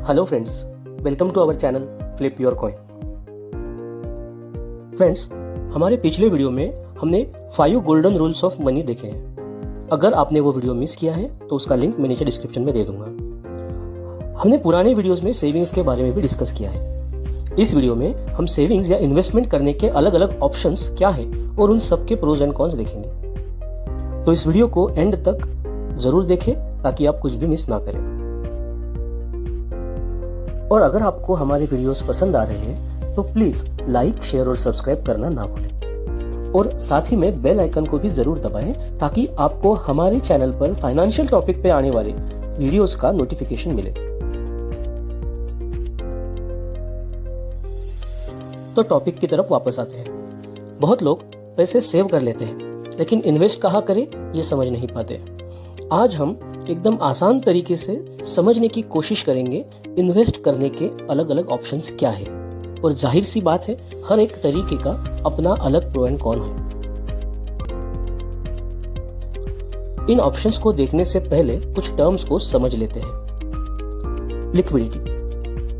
Hello friends, welcome to our channel flip your coin. Friends, हमारे पिछले video में हमने 5 गोल्डन रूल्स ऑफ मनी देखे हैं। अगर आपने वो वीडियो मिस किया है तो उसका लिंक मैं नीचे डिस्क्रिप्शन में दे दूंगा। हमने पुराने वीडियोस में सेविंग्स के बारे में भी डिस्कस किया है। इस वीडियो में हम सेविंग्स या इन्वेस्टमेंट करने के अलग अलग ऑप्शंस क्या है और उन सब के प्रोज एंड कॉन्स देखेंगे। तो इस वीडियो को एंड तक जरूर देखें ताकि आप कुछ भी मिस ना करें। और अगर आपको हमारे वीडियोस पसंद आ रहे हैं तो प्लीज लाइक, शेयर और सब्सक्राइब करना ना भूलें। और साथ ही में बेल आइकन को भी जरूर दबाएं ताकि आपको हमारे चैनल पर फाइनेंशियल टॉपिक पे आने वाले वीडियोस का नोटिफिकेशन मिले। तो टॉपिक की तरफ वापस आते हैं। बहुत लोग पैसे सेव कर लेते हैं लेकिन इन्वेस्ट कहाँ करें ये समझ नहीं पाते। आज हम एकदम आसान तरीके से समझने की कोशिश करेंगे इन्वेस्ट करने के अलग अलग ऑप्शंस क्या है। और जाहिर सी बात है, हर एक तरीके का अपना अलग प्रो एंड कॉन है। इन ऑप्शंस को देखने से पहले कुछ टर्म्स को समझ लेते हैं। लिक्विडिटी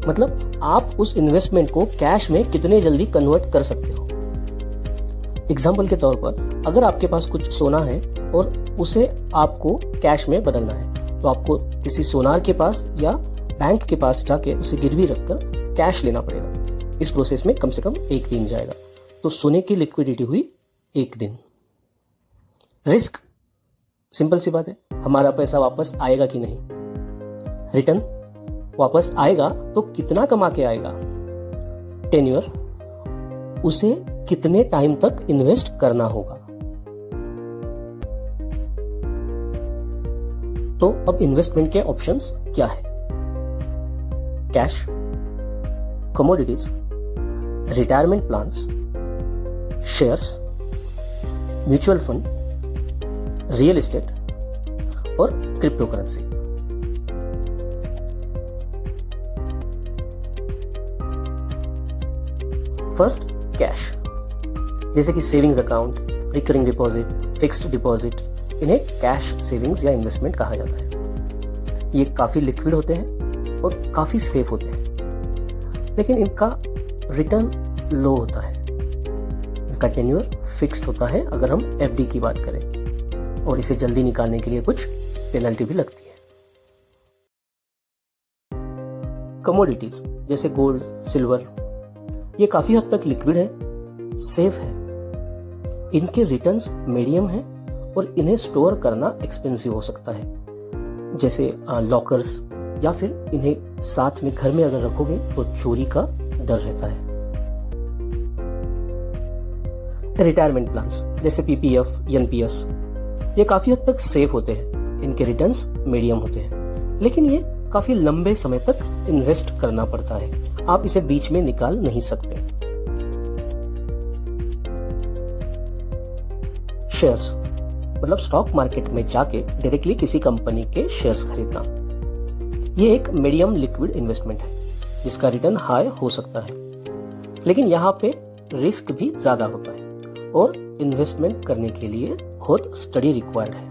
मतलब आप उस इन्वेस्टमेंट को कैश में कितने जल्दी कन्वर्ट कर सकते हो। एग्जाम्पल के तौर पर अगर आपके पास कुछ सोना है और उसे आपको कैश में बदलना है तो आपको किसी सोनार के पास या बैंक के पास जाके उसे गिरवी रखकर कैश लेना पड़ेगा। इस प्रोसेस में कम से कम 1 दिन जाएगा। तो सोने की लिक्विडिटी हुई 1 दिन। रिस्क सिंपल सी बात है, हमारा पैसा वापस आएगा कि नहीं। रिटर्न वापस आएगा तो कितना कमा के आएगा। टेन्योर उसे कितने टाइम तक इन्वेस्ट करना होगा। तो अब इन्वेस्टमेंट के ऑप्शंस क्या है। Cash, commodities, retirement plans, shares, mutual fund, real estate और क्रिप्टो करेंसी। फर्स्ट, कैश, जैसे कि savings account, recurring deposit, fixed deposit, इन्हें कैश सेविंग्स या इन्वेस्टमेंट कहा जाता है। ये काफी लिक्विड होते हैं और काफी सेफ होते हैं, लेकिन इनका रिटर्न लो होता है। इनका टेन्योर फिक्स्ड होता है अगर हम एफडी की बात करें, और इसे जल्दी निकालने के लिए कुछ पेनल्टी भी लगती है। कमोडिटीज जैसे गोल्ड, सिल्वर, ये काफी हद तक लिक्विड है, सेफ है। इनके रिटर्न्स मीडियम है और इन्हें स्टोर करना एक्सपेंसिव हो सकता है, जैसे लॉकर्स, या फिर इन्हें साथ में घर में अगर रखोगे तो चोरी का डर रहता है। रिटायरमेंट प्लान्स जैसे पीपीएफ, एनपीएस, ये काफी हद तक सेफ होते हैं। इनके रिटर्न्स मीडियम होते हैं, लेकिन ये काफी लंबे समय तक इन्वेस्ट करना पड़ता है। आप इसे बीच में निकाल नहीं सकते। शेयर्स मतलब स्टॉक मार्केट में जाके डायरेक्टली किसी कंपनी के शेयर्स खरीदना। ये एक मीडियम लिक्विड इन्वेस्टमेंट है जिसका रिटर्न हाई हो सकता है, लेकिन यहाँ पे रिस्क भी ज्यादा होता है और इन्वेस्टमेंट करने के लिए बहुत स्टडी रिक्वायर्ड है।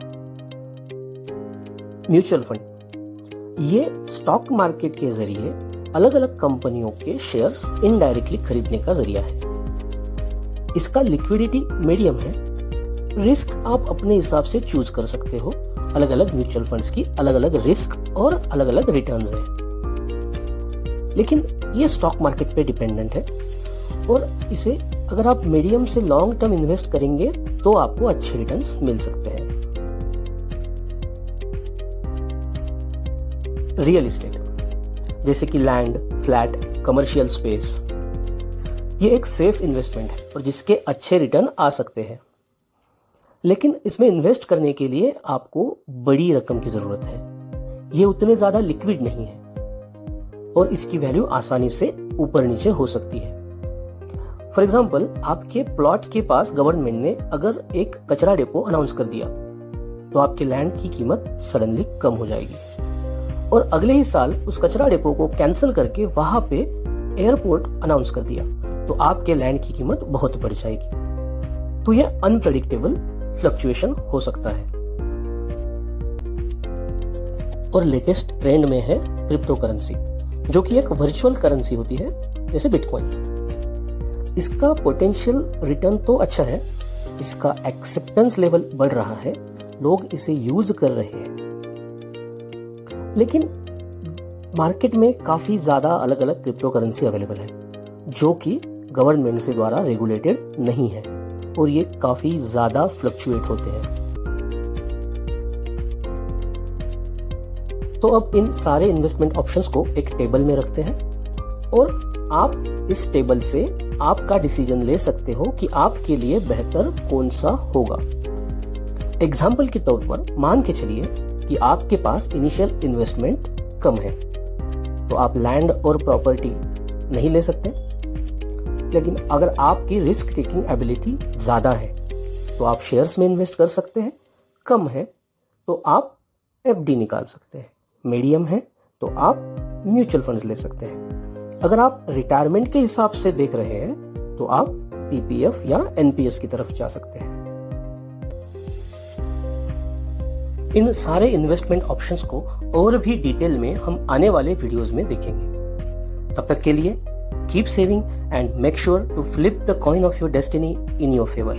म्यूचुअल फंड ये स्टॉक मार्केट के जरिए अलग अलग कंपनियों के शेयर्स इनडायरेक्टली खरीदने का जरिया है। इसका लिक्विडिटी मीडियम है। रिस्क आप अपने हिसाब से चूज कर सकते हो। अलग अलग म्यूचुअल फंड्स की अलग अलग रिस्क और अलग अलग रिटर्न्स हैं, लेकिन ये स्टॉक मार्केट पे डिपेंडेंट है और इसे अगर आप मीडियम से लॉन्ग टर्म इन्वेस्ट करेंगे तो आपको अच्छे रिटर्न्स मिल सकते हैं। रियल एस्टेट जैसे कि लैंड, फ्लैट, कमर्शियल स्पेस, ये एक सेफ इन्वेस्टमेंट है और जिसके अच्छे रिटर्न आ सकते हैं, लेकिन इसमें इन्वेस्ट करने के लिए आपको बड़ी रकम की जरूरत है। ये उतने ज्यादा लिक्विड नहीं है और इसकी वैल्यू आसानी से ऊपर नीचे हो सकती है। फॉर एग्जाम्पल, आपके प्लॉट के पास गवर्नमेंट ने अगर एक कचरा डिपो अनाउंस कर दिया तो आपके लैंड की कीमत सडनली कम हो जाएगी, और अगले ही साल उस कचरा डिपो को कैंसिल करके वहां पे एयरपोर्ट अनाउंस कर दिया तो आपके लैंड की कीमत बहुत बढ़ जाएगी। तो यह अनप्रेडिक्टेबल फ्लक्चुएशन हो सकता है। और लेटेस्ट ट्रेंड में है क्रिप्टो करेंसी। जो कि एक वर्चुअल करेंसी होती है जैसे बिटकॉइन। इसका पोटेंशियल रिटर्न तो अच्छा है, इसका एक्सेप्टेंस लेवल बढ़ रहा है, लोग इसे यूज कर रहे हैं, लेकिन मार्केट में काफी ज्यादा अलग अलग क्रिप्टो करेंसी अवेलेबल है जो कि गवर्नमेंट से द्वारा रेगुलेटेड नहीं है और ये काफी ज्यादा फ्लक्चुएट होते हैं। तो अब इन सारे इन्वेस्टमेंट ऑप्शंस को एक टेबल में रखते हैं और आप इस टेबल से आपका डिसीजन ले सकते हो कि आपके लिए बेहतर कौन सा होगा। एग्जाम्पल के तौर पर मान के चलिए कि आपके पास इनिशियल इन्वेस्टमेंट कम है, तो आप लैंड और प्रॉपर्टी नहीं ले सकते, लेकिन अगर आपकी रिस्क टेकिंग एबिलिटी ज्यादा है तो आप शेयर्स में इन्वेस्ट कर सकते हैं, कम है तो आप एफडी निकाल सकते हैं, मीडियम है तो आप म्यूचुअल फंड्स ले सकते हैं। अगर आप रिटायरमेंट के हिसाब से देख रहे हैं तो आप पीपीएफ या एनपीएस की तरफ जा सकते हैं। इन सारे इन्वेस्टमेंट ऑप्शंस को और भी डिटेल में हम आने वाले वीडियोस में देखेंगे। तब तक के लिए keep saving and make sure to flip the coin of your destiny in your favour.